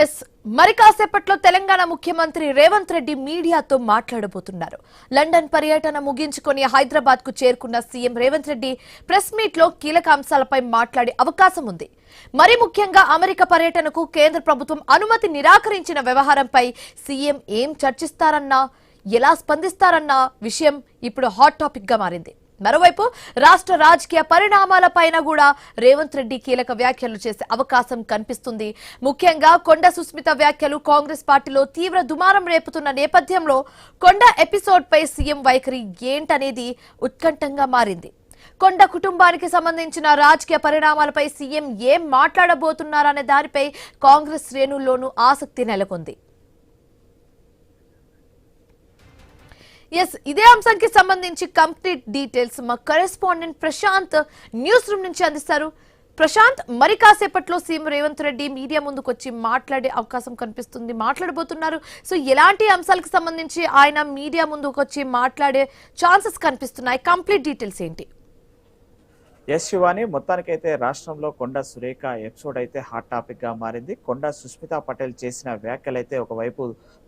Yes మరి కాసేపట్లో తెలంగాణ ముఖ్యమంత్రి రేవంత్ రెడ్డి మీడియాతో మాట్లాడబోతున్నారు. లండన్ పర్యటన ముగించుకొని హైదరాబాద్ కు చేరుకున్న CM Revanth Reddy press meet లో కీలక అంశాలపై మాట్లాడే అవకాశం ఉంది. మరి ముఖ్యంగా అమెరికా పర్యటనకు కేంద్ర ప్రభుత్వం అనుమతి నిరాకరించిన వ్యవహారంపై సీఎం ఏం చర్చిస్తారన్న, ఎలా స్పందిస్తారన్న విషయం ఇప్పుడు హాట్ టాపిక్ గా మారింది. మరోవైపు రాష్ట్ర రాజకీయ పరిణామాలపైన కూడా రేవంత్ రెడ్డి కీలక వ్యాఖ్యలు చేసే అవకాశం కనిపిస్తుంది. ముఖ్యంగా కొండ సుస్మిత వ్యాఖ్యలు కాంగ్రెస్ పార్టీలో తీవ్ర దుమారం రేపుతున్న నేపథ్యంలో కొండ ఎపిసోడ్ పై సీఎం వైఖరి ఏంటనేది ఉత్కంఠంగా మారింది. కొండ కుటుంబానికి సంబంధించిన రాజకీయ పరిణామాలపై సీఎం ఏం మాట్లాడబోతున్నారనే దానిపై కాంగ్రెస్ శ్రేణుల్లోనూ ఆసక్తి నెలకొంది. ఇదే అంశానికి సంబంధించి కంప్లీట్ డీటెయిల్స్ మా కరెస్పాండెంట్ ప్రశాంత్ న్యూస్ రూమ్ నుంచి అందిస్తారు. ప్రశాంత్, మరి కాసేపట్లో సీఎం రేవంత్ రెడ్డి మీడియా ముందుకు వచ్చి మాట్లాడే అవకాశం కనిపిస్తుంది, మాట్లాడబోతున్నారు. సో ఎలాంటి అంశాలకు సంబంధించి ఆయన మీడియా ముందుకు వచ్చి మాట్లాడే ఛాన్సెస్ కనిపిస్తున్నాయి? కంప్లీట్ డీటెయిల్స్ ఏంటి? ఎస్ శివాని, మొత్తానికైతే రాష్ట్రంలో కొండ సురేఖ ఎపిసోడ్ అయితే హాట్ టాపిక్ గా మారింది. కొండ సుస్మితా పటేల్ చేసిన వ్యాఖ్యలైతే ఒకవైపు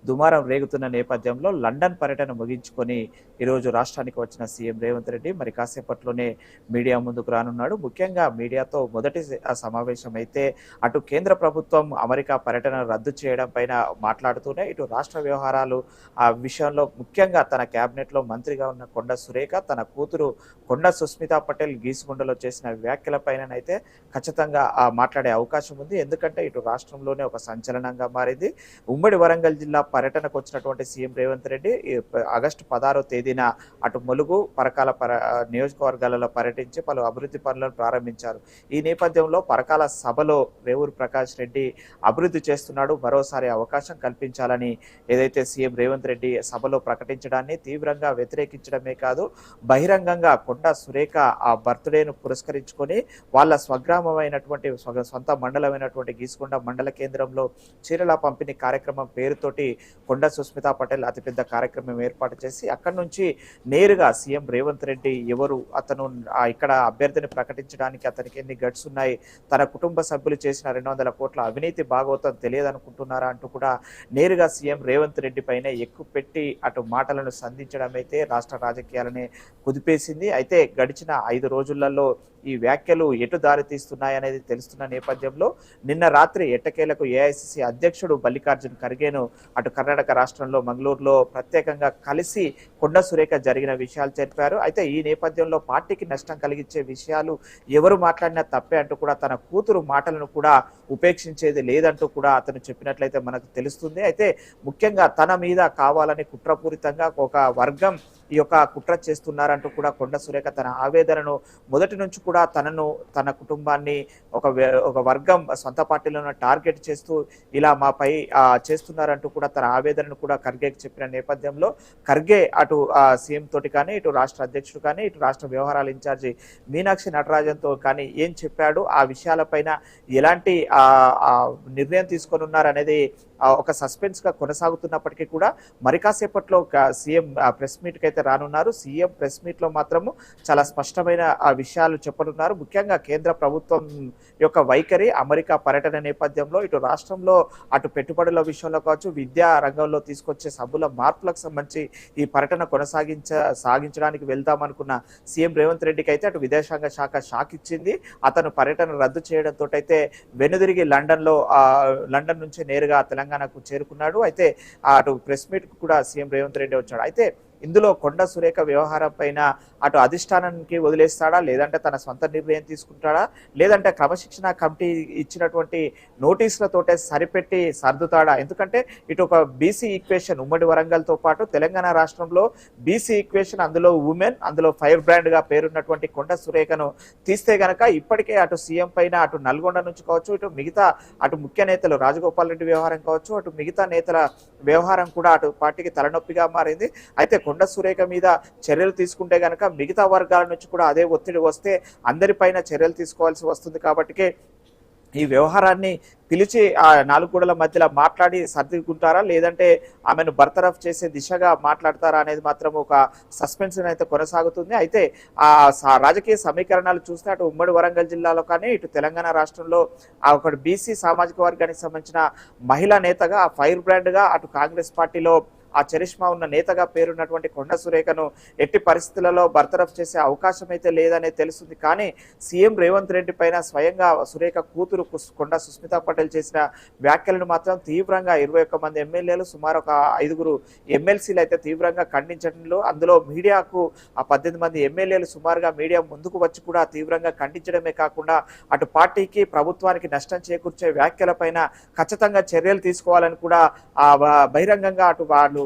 దుమారం రేగుతున్న నేపథ్యంలో లండన్ పర్యటన ముగించుకొని ఈరోజు రాష్ట్రానికి వచ్చిన సీఎం రేవంత్ రెడ్డి మరి కాసేపట్లోనే మీడియా ముందుకు రానున్నాడు. ముఖ్యంగా మీడియాతో మొదటి సమావేశం అయితే అటు కేంద్ర ప్రభుత్వం అమెరికా పర్యటన రద్దు చేయడం పైన మాట్లాడుతూనే ఇటు రాష్ట్ర వ్యవహారాలు ఆ విషయంలో ముఖ్యంగా తన కేబినెట్ లో మంత్రిగా ఉన్న కొండ సురేఖ తన కూతురు కొండ సుస్మితా పటేల్ గీసుగుండలో చేసిన వ్యాఖ్యలపైనైతే ఖచ్చితంగా మాట్లాడే అవకాశం ఉంది. ఎందుకంటే ఇటు రాష్ట్రంలోనే ఒక సంచలనంగా మారింది. ఉమ్మడి వరంగల్ జిల్లా పర్యటనకు వచ్చినటువంటి సీఎం రేవంత్ రెడ్డి ఆగస్టు 16వ తేదీన అటు ములుగు పరకాల నియోజకవర్గాలలో పర్యటించి పలు అభివృద్ధి పనులను ప్రారంభించారు. ఈ నేపథ్యంలో పరకాల సభలో రేవూరు ప్రకాష్ రెడ్డి అభివృద్ధి చేస్తున్నాడు, మరోసారి అవకాశం కల్పించాలని ఏదైతే సీఎం రేవంత్ రెడ్డి సభలో ప్రకటించడాన్ని తీవ్రంగా వ్యతిరేకించడమే కాదు, బహిరంగంగా కొండ సురేఖ ఆ బర్త్డేను పురస్కరించుకొని వాళ్ళ స్వగ్రామమైనటువంటి సొంత మండలమైనటువంటి గీసుకొండ మండల కేంద్రంలో చీరల పంపిణీ కార్యక్రమం పేరుతోటి కొండ సుస్మితా పటేల్ అతిపెద్ద కార్యక్రమం ఏర్పాటు చేసి అక్కడి నుంచి నేరుగా సీఎం రేవంత్ రెడ్డి ఎవరు, అతను ఇక్కడ అభ్యర్థిని ప్రకటించడానికి అతనికి ఎన్ని గట్స్ ఉన్నాయి, తన కుటుంబ సభ్యులు చేసిన 200 కోట్ల అవినీతి భాగవతం తెలియదనుకుంటున్నారా అంటూ కూడా నేరుగా సీఎం రేవంత్ రెడ్డి పైన ఎక్కువ పెట్టి అటు మాటలను సంధించడం అయితే రాష్ట్ర రాజకీయాలనే కుదిపేసింది. అయితే గడిచిన 5 రోజులలో ఈ వ్యాఖ్యలు ఎటు దారి తీస్తున్నాయనేది తెలుస్తున్న నేపథ్యంలో నిన్న రాత్రి ఎట్టకేలకు ఏఐసిసి అధ్యక్షుడు మల్లికార్జున్ ఖర్గేను అటు కర్ణాటక రాష్ట్రంలో మంగళూరులో ప్రత్యేకంగా కలిసి కొండ సురేఖ జరిగిన విషయాలు చెప్పారు. అయితే ఈ నేపథ్యంలో పార్టీకి నష్టం కలిగించే విషయాలు ఎవరు మాట్లాడినా తప్పే అంటూ కూడా తన కూతురు మాటలను కూడా ఉపేక్షించేది లేదంటూ కూడా అతను చెప్పినట్లయితే మనకు తెలుస్తుంది. అయితే ముఖ్యంగా తన మీద కావాలని కుట్రపూరితంగా ఒక వర్గం ఈ యొక్క కుట్ర చేస్తున్నారంటూ కూడా కొండ సురేఖ తన ఆవేదనను మొదటి నుంచి కూడా తనను తన కుటుంబాన్ని ఒక వర్గం సొంత పార్టీలను టార్గెట్ చేస్తూ ఇలా మాపై చేస్తున్నారంటూ కూడా తన ఆవేదనను కూడా ఖర్గేకి చెప్పిన నేపథ్యంలో ఖర్గే అటు సీఎం తోటి కానీ ఇటు రాష్ట్ర అధ్యక్షుడు కానీ ఇటు రాష్ట్ర వ్యవహారాల ఇన్ఛార్జి మీనాక్షి నటరాజన్తో కానీ ఏం చెప్పాడు, ఆ విషయాలపైన ఎలాంటి నిర్ణయం తీసుకొని ఉన్నారనేది ఒక సస్పెన్స్ గా కొనసాగుతున్నప్పటికీ కూడా మరి కాసేపట్లో సీఎం ప్రెస్ మీట్ కి అయితే రానున్నారు. సీఎం ప్రెస్ మీట్ లో మాత్రము చాలా స్పష్టమైన విషయాలు చెప్పనున్నారు. ముఖ్యంగా కేంద్ర ప్రభుత్వం యొక్క వైఖరి అమెరికా పర్యటన నేపథ్యంలో ఇటు రాష్ట్రంలో అటు పెట్టుబడుల విషయంలో కావచ్చు, విద్యా రంగంలో తీసుకొచ్చే సభ్యుల మార్పులకు సంబంధించి ఈ పర్యటన సాగించడానికి వెళ్తామనుకున్న సీఎం రేవంత్ రెడ్డికి అయితే అటు విదేశాంగ శాఖ షాక్ ఇచ్చింది. అతను పర్యటన రద్దు చేయడంతో అయితే వెనుదిరిగి లండన్ నుంచి నేరుగా తెలంగాణకు చేరుకున్నాడు. అయితే అటు ప్రెస్ మీట్ కు కూడా సీఎం రేవంత్ రెడ్డి వచ్చాడు. అయితే ఇందులో కొండ సురేఖ వ్యవహారం పైన అటు అధిష్టానానికి వదిలేస్తాడా, లేదంటే తన సొంత నిర్ణయం తీసుకుంటాడా, లేదంటే క్రమశిక్షణ కమిటీ ఇచ్చినటువంటి నోటీసులతోటే సరిపెట్టి సర్దుతాడా? ఎందుకంటే ఇటు ఒక బీసీ ఈక్వేషన్ ఉమ్మడి వరంగల్తో పాటు తెలంగాణ రాష్ట్రంలో బీసీ ఈక్వేషన్, అందులో ఉమెన్, అందులో ఫైర్ బ్రాండ్ గా పేరున్నటువంటి కొండ సురేఖను తీస్తే గనక ఇప్పటికే అటు సీఎం పైన అటు నల్గొండ నుంచి కావచ్చు, ఇటు మిగతా అటు ముఖ్య నేతలు రాజగోపాల్ రెడ్డి వ్యవహారం కావచ్చు, అటు మిగతా నేతల వ్యవహారం కూడా అటు పార్టీకి తలనొప్పిగా మారింది. అయితే కొండ సురేఖ మీద చర్యలు తీసుకుంటే గనక మిగతా వర్గాల నుంచి కూడా అదే ఒత్తిడి వస్తే అందరిపైన చర్యలు తీసుకోవాల్సి వస్తుంది. కాబట్టి ఈ వ్యవహారాన్ని పిలిచి ఆ నాలుగు గోడల మధ్యలో మాట్లాడి సర్దుకుంటారా, లేదంటే ఆమెను బర్తరఫ్ చేసే దిశగా మాట్లాడతారా అనేది మాత్రం ఒక సస్పెన్స్ అయితే కొనసాగుతుంది. అయితే ఆ రాజకీయ సమీకరణాలు చూస్తే అటు ఉమ్మడి వరంగల్ జిల్లాలో కానీ ఇటు తెలంగాణ రాష్ట్రంలో ఆ ఒక బీసీ సామాజిక వర్గానికి సంబంధించిన మహిళా నేతగా ఫైర్ బ్రాండ్ గా అటు కాంగ్రెస్ పార్టీలో ఆ చరిష్మా ఉన్న నేతగా పేరున్నటువంటి కొండ సురేఖను ఎట్టి పరిస్థితులలో బర్తరఫ్ చేసే అవకాశం అయితే లేదనేది తెలుస్తుంది. కానీ సీఎం రేవంత్ రెడ్డి పైన స్వయంగా సురేఖ కూతురు కొండ సుస్మితా పటేల్ చేసిన వ్యాఖ్యలను మాత్రం తీవ్రంగా 21 మంది ఎమ్మెల్యేలు సుమారు ఒక 5 ఎమ్మెల్సీలు అయితే తీవ్రంగా ఖండించడంలో, అందులో మీడియాకు ఆ 18 మంది ఎమ్మెల్యేలు సుమారుగా మీడియా ముందుకు వచ్చి కూడా తీవ్రంగా ఖండించడమే కాకుండా అటు పార్టీకి ప్రభుత్వానికి నష్టం చేకూర్చే వ్యాఖ్యలపైన ఖచ్చితంగా చర్యలు తీసుకోవాలని కూడా బహిరంగంగా అటు వాళ్ళు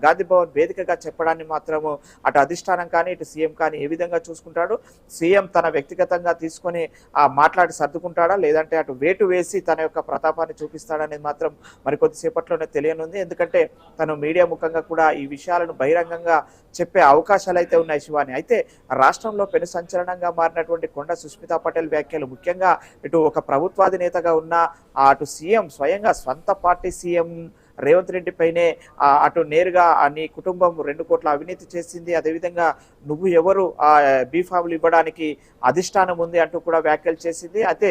గాంధీ భవన్ వేదికగా చెప్పడాన్ని మాత్రము అటు అధిష్టానం కానీ ఇటు సీఎం కానీ ఏ విధంగా చూసుకుంటాడు, సీఎం తన వ్యక్తిగతంగా తీసుకొని మాట్లాడి సర్దుకుంటాడా, లేదంటే అటు వేటు వేసి తన యొక్క ప్రతాపాన్ని చూపిస్తాడనేది మాత్రం మరికొద్దిసేపట్లోనే తెలియనుంది. ఎందుకంటే తను మీడియా ముఖంగా కూడా ఈ విషయాలను బహిరంగంగా చెప్పే అవకాశాలు అయితే ఉన్నాయి శివాని. అయితే రాష్ట్రంలో పెను సంచలనంగా మారినటువంటి కొండ సుస్మితా పటేల్ వ్యాఖ్యలు ముఖ్యంగా ఇటు ఒక ప్రభుత్వాధినేతగా ఉన్న అటు సీఎం స్వయంగా స్వంత పార్టీ సీఎం రేవంత్ రెడ్డి పైనే అటు నేరుగా నీ కుటుంబం 2 కోట్ల అవినీతి చేసింది, అదేవిధంగా నువ్వు ఎవరు బీఫామ్లు ఇవ్వడానికి అధిష్టానం ఉంది అంటూ కూడా వ్యాఖ్యలు చేసింది. అయితే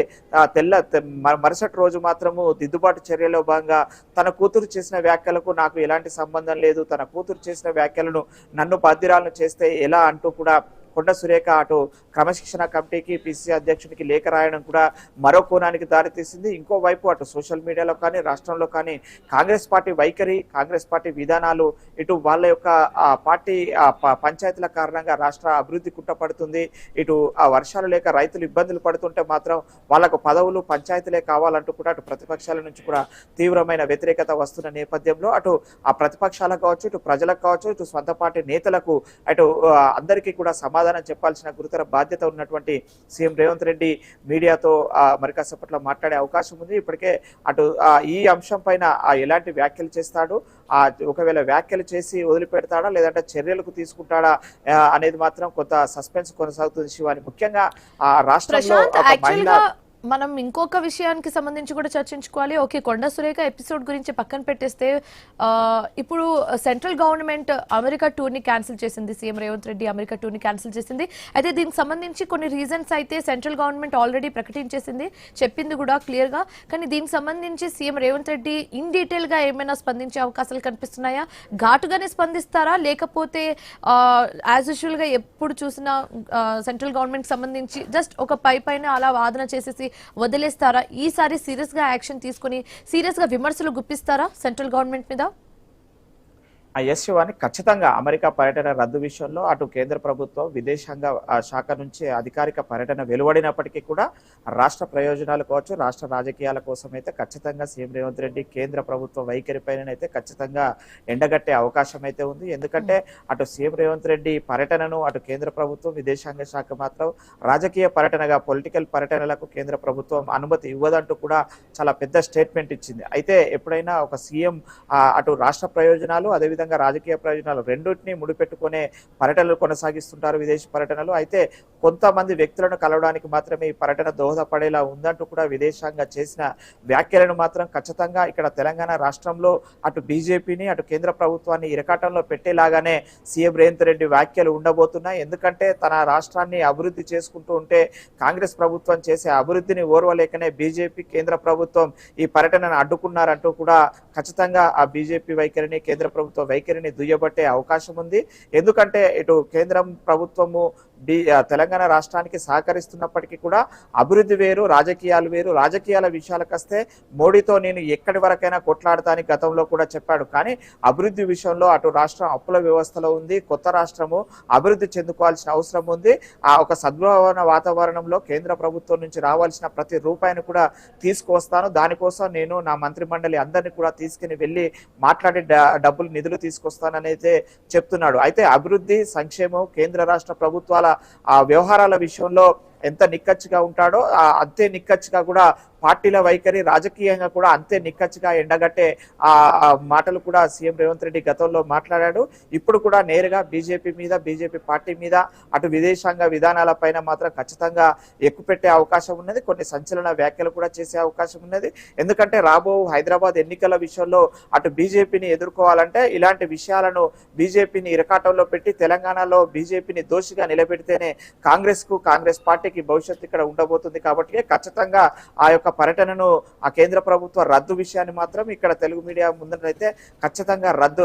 మరుసటి రోజు మాత్రము దిద్దుబాటు చర్యలో భాగంగా తన కూతురు చేసిన వ్యాఖ్యలకు నాకు ఎలాంటి సంబంధం లేదు, తన కూతురు చేసిన వ్యాఖ్యలను నన్ను బాధ్యురాలను చేస్తే ఎలా అంటూ కూడా కొండ సురేఖ అటు క్రమశిక్షణ కమిటీకి పిసిసి అధ్యక్షుడికి లేఖ రాయడం కూడా మరో కోణానికి దారితీసింది. ఇంకోవైపు అటు సోషల్ మీడియాలో కానీ రాష్ట్రంలో కానీ కాంగ్రెస్ పార్టీ వైఖరి, కాంగ్రెస్ పార్టీ విధానాలు, ఇటు వాళ్ళ యొక్క పార్టీ పంచాయతీల కారణంగా రాష్ట్ర అభివృద్ధి కుట్టపడుతుంది, ఇటు ఆ వర్షాలు లేక రైతులు ఇబ్బందులు పడుతుంటే మాత్రం వాళ్ళకు పదవులు పంచాయతీలే కావాలంటూ కూడా అటు ప్రతిపక్షాల నుంచి కూడా తీవ్రమైన వ్యతిరేకత వస్తున్న నేపథ్యంలో అటు ఆ ప్రతిపక్షాలకు కావచ్చు, ఇటు ప్రజలకు కావచ్చు, ఇటు స్వంత పార్టీ నేతలకు అటు అందరికీ కూడా సమాధానం చెప్పాల్సిన గురుతర బాధ్యత ఉన్నటువంటి సీఎం రేవంత్ రెడ్డి మీడియాతో మరి కాసేపట్లో మాట్లాడే అవకాశం ఉంది. ఇప్పటికే అటు ఈ అంశం పైన ఎలాంటి వ్యాఖ్యలు చేస్తాడు, ఒకవేళ వ్యాఖ్యలు చేసి వదిలిపెడతాడా లేదంటే చర్యలకు తీసుకుంటాడా అనేది మాత్రం కొంత సస్పెన్స్ కొనసాగుతుంది శివాని. ముఖ్యంగా రాష్ట్రంలో మహిళా మనం ఇంకొక విషయానికి సంబంధించి కూడా చర్చించుకోవాలి. ఓకే, కొండ సురేఖ ఎపిసోడ్ గురించి పక్కన పెట్టేస్తే ఇప్పుడు సెంట్రల్ గవర్నమెంట్ అమెరికా టూర్ని క్యాన్సిల్ చేసింది, సీఎం రేవంత్ రెడ్డి అమెరికా టూర్ని క్యాన్సిల్ చేసింది. అయితే దీనికి సంబంధించి కొన్ని రీజన్స్ అయితే సెంట్రల్ గవర్నమెంట్ ఆల్రెడీ ప్రకటించేసింది, చెప్పింది కూడా క్లియర్గా. కానీ దీనికి సంబంధించి సీఎం రేవంత్ రెడ్డి ఇన్ డీటెయిల్గా ఏమైనా స్పందించే అవకాశాలు కనిపిస్తున్నాయా? ఘాటుగానే స్పందిస్తారా, లేకపోతే యాజ్ యూజువల్గా ఎప్పుడు చూసినా సెంట్రల్ గవర్నమెంట్ సంబంధించి జస్ట్ ఒక పైన అలా వాదన చేసేసి వదిలేస్తారా? ఈసారి సీరియస్ గా యాక్షన్ తీసుకుని సీరియస్ గా విమర్శలు గుప్పిస్తారా సెంట్రల్ గవర్నమెంట్ మీద? ఎస్ శివాని, ఖచ్చితంగా అమెరికా పర్యటన రద్దు విషయంలో అటు కేంద్ర ప్రభుత్వం విదేశాంగ శాఖ నుంచి అధికారిక పర్యటన వెలువడినప్పటికీ కూడా రాష్ట్ర ప్రయోజనాలు కావచ్చు, రాష్ట్ర రాజకీయాల కోసం అయితే ఖచ్చితంగా సీఎం రేవంత్ రెడ్డి కేంద్ర ప్రభుత్వ వైఖరి పైన అయితే ఖచ్చితంగా ఎండగట్టే అవకాశం అయితే ఉంది. ఎందుకంటే అటు సీఎం రేవంత్ రెడ్డి పర్యటనను అటు కేంద్ర ప్రభుత్వం విదేశాంగ శాఖ మాత్రం రాజకీయ పర్యటనగా, పొలిటికల్ పర్యటనలకు కేంద్ర ప్రభుత్వం అనుమతి ఇవ్వదంటూ కూడా చాలా పెద్ద స్టేట్మెంట్ ఇచ్చింది. అయితే ఎప్పుడైనా ఒక సీఎం అటు రాష్ట్ర ప్రయోజనాలు అదేవిధంగా రాజకీయ ప్రయోజనాలు రెండింటినీ ముడిపెట్టుకునే పర్యటనలు కొనసాగిస్తుంటారు, విదేశీ పర్యటనలు. అయితే కొంతమంది వ్యక్తులను కలవడానికి మాత్రమే ఈ పర్యటన దోహదపడేలా ఉందంటూ కూడా విదేశాంగ చేసిన వ్యాఖ్యలను మాత్రం ఖచ్చితంగా ఇక్కడ తెలంగాణ రాష్ట్రంలో అటు బీజేపీని అటు కేంద్ర ప్రభుత్వాన్ని ఇరకాటంలో పెట్టేలాగానే సీఎం రేవంత్ రెడ్డి వ్యాఖ్యలు ఉండబోతున్నాయి. ఎందుకంటే తన రాష్ట్రాన్ని అభివృద్ధి చేసుకుంటూ ఉంటే కాంగ్రెస్ ప్రభుత్వం చేసే అభివృద్ధిని ఓర్వలేకనే బీజేపీ కేంద్ర ప్రభుత్వం ఈ పర్యటనను అడ్డుకున్నారంటూ కూడా ఖచ్చితంగా ఆ బీజేపీ వైఖరిని కేంద్ర ప్రభుత్వ వైఖరిని దుయ్యబట్టే అవకాశం ఉంది. ఎందుకంటే ఇటు కేంద్రం ప్రభుత్వము తెలంగాణ రాష్ట్రానికి సహకరిస్తున్నప్పటికీ కూడా అభివృద్ధి వేరు, రాజకీయాలు వేరు. రాజకీయాల విషయాలకు వస్తే మోడీతో నేను ఎక్కడి వరకైనా కొట్లాడతానని గతంలో కూడా చెప్పాడు. కానీ అభివృద్ధి విషయంలో అటు రాష్ట్రం అప్పుల వ్యవస్థలో ఉంది, కొత్త రాష్ట్రము అభివృద్ధి చెందుకోవాల్సిన అవసరం ఉంది. ఆ ఒక సద్భావన వాతావరణంలో కేంద్ర ప్రభుత్వం నుంచి రావాల్సిన ప్రతి రూపాయిని కూడా తీసుకువస్తాను, దానికోసం నేను నా మంత్రి మండలి అందరినీ కూడా తీసుకుని వెళ్ళి మాట్లాడి డబ్బులు నిధులు తీసుకొస్తాననైతే చెప్తున్నాడు. అయితే అభివృద్ధి, సంక్షేమం, కేంద్ర రాష్ట్ర ప్రభుత్వాల ఆ వ్యవహారాల విషయంలో ఎంత నిక్కచ్చిగా ఉంటాడో అంతే నిక్కచ్చిగా కూడా పార్టీల వైఖరి రాజకీయంగా కూడా అంతే నిక్కచ్చిగా ఎండగట్టే ఆ మాటలు కూడా సీఎం రేవంత్ రెడ్డి గతంలో మాట్లాడాడు. ఇప్పుడు కూడా నేరుగా బీజేపీ మీద, బీజేపీ పార్టీ మీద, అటు విదేశాంగ విధానాల పైన మాత్రం ఖచ్చితంగా ఎక్కుపెట్టే అవకాశం ఉన్నది. కొన్ని సంచలన వ్యాఖ్యలు కూడా చేసే అవకాశం ఉన్నది. ఎందుకంటే రాబో హైదరాబాద్ ఎన్నికల విషయంలో అటు బీజేపీని ఎదుర్కోవాలంటే ఇలాంటి విషయాలను బీజేపీని ఇరకాటంలో పెట్టి తెలంగాణలో బీజేపీని దోషిగా నిలబెడితేనే కాంగ్రెస్ పార్టీకి భవిష్యత్తు ఇక్కడ ఉండబోతుంది. కాబట్టి ఖచ్చితంగా ఆ యొక్క పర్యటనను ఆ కేంద్ర ప్రభుత్వ రద్దు విషయాన్ని మాత్రం ఇక్కడ తెలుగు మీడియా ముందరైతే ఖచ్చితంగా రద్దు.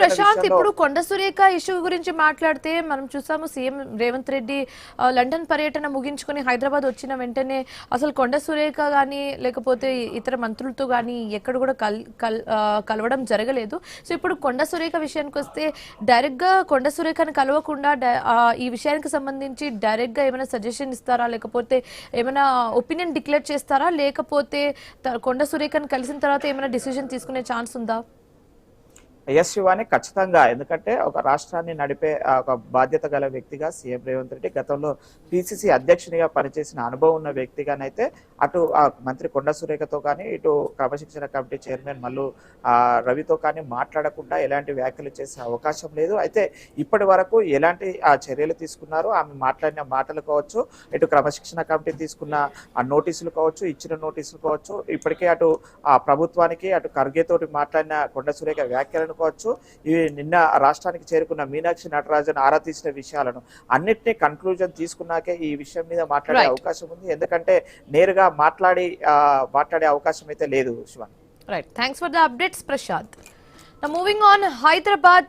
ప్రశాంత్, ఇప్పుడు కొండ సురేఖ ఇష్యూ గురించి మాట్లాడితే మనం చూసాము సీఎం రేవంత్ రెడ్డి లండన్ పర్యటన ముగించుకొని హైదరాబాద్ వచ్చిన వెంటనే అసలు కొండ సురేఖ గానీ లేకపోతే ఇతర మంత్రులతో గానీ ఎక్కడ కూడా కలవడం జరగలేదు. సో ఇప్పుడు కొండ సురేఖ విషయానికి వస్తే డైరెక్ట్ గా కొండ సురేఖను కలవకుండా ఈ విషయానికి సంబంధించి డైరెక్ట్ గా ఏమైనా సజెషన్ ఇస్తారా, లేకపోతే ఏమైనా ఒపీనియన్ డిక్లేర్ చేస్తారా, లేకపోతే కొండ సురేఖను కలిసిన తర్వాత ఏమైనా డిసిజన్ తీసుకునే ఛాన్స్ ఉందా? ఎస్ శివాని, ఖచ్చితంగా. ఎందుకంటే ఒక రాష్ట్రాన్ని నడిపే ఒక బాధ్యత గల వ్యక్తిగా సీఎం రేవంత్ రెడ్డి గతంలో పిసిసి అధ్యక్షునిగా పనిచేసిన అనుభవం ఉన్న వ్యక్తిగానైతే అటు మంత్రి కొండ సురేఖతో కానీ, ఇటు క్రమశిక్షణ కమిటీ చైర్మన్ మల్లు రవితో కానీ మాట్లాడకుండా ఎలాంటి వ్యాఖ్యలు చేసే అవకాశం లేదు. అయితే ఇప్పటి వరకు ఎలాంటి చర్యలు తీసుకున్నారు, ఆమె మాట్లాడిన మాటలు కావచ్చు, ఇటు క్రమశిక్షణ కమిటీ తీసుకున్న నోటీసులు కావచ్చు, ఇచ్చిన నోటీసులు కావచ్చు, ఇప్పటికే అటు ప్రభుత్వానికి అటు ఖర్గే తోటి మాట్లాడిన కొండ సురేఖ వ్యాఖ్యలను కావచ్చు, ఇవి నిన్న రాష్ట్రానికి చేరుకున్న మీనాక్షి నటరాజన్ ఆరా తీసిన విషయాలను అన్నిటినీ కన్క్లూజన్ తీసుకున్నాకే ఈ విషయం మీద మాట్లాడే అవకాశం ఉంది. ఎందుకంటే నేరుగా మాట్లాడే అవకాశం అయితే లేదు. Shivani, right, thanks for the updates Prashant. Now moving on, Hyderabad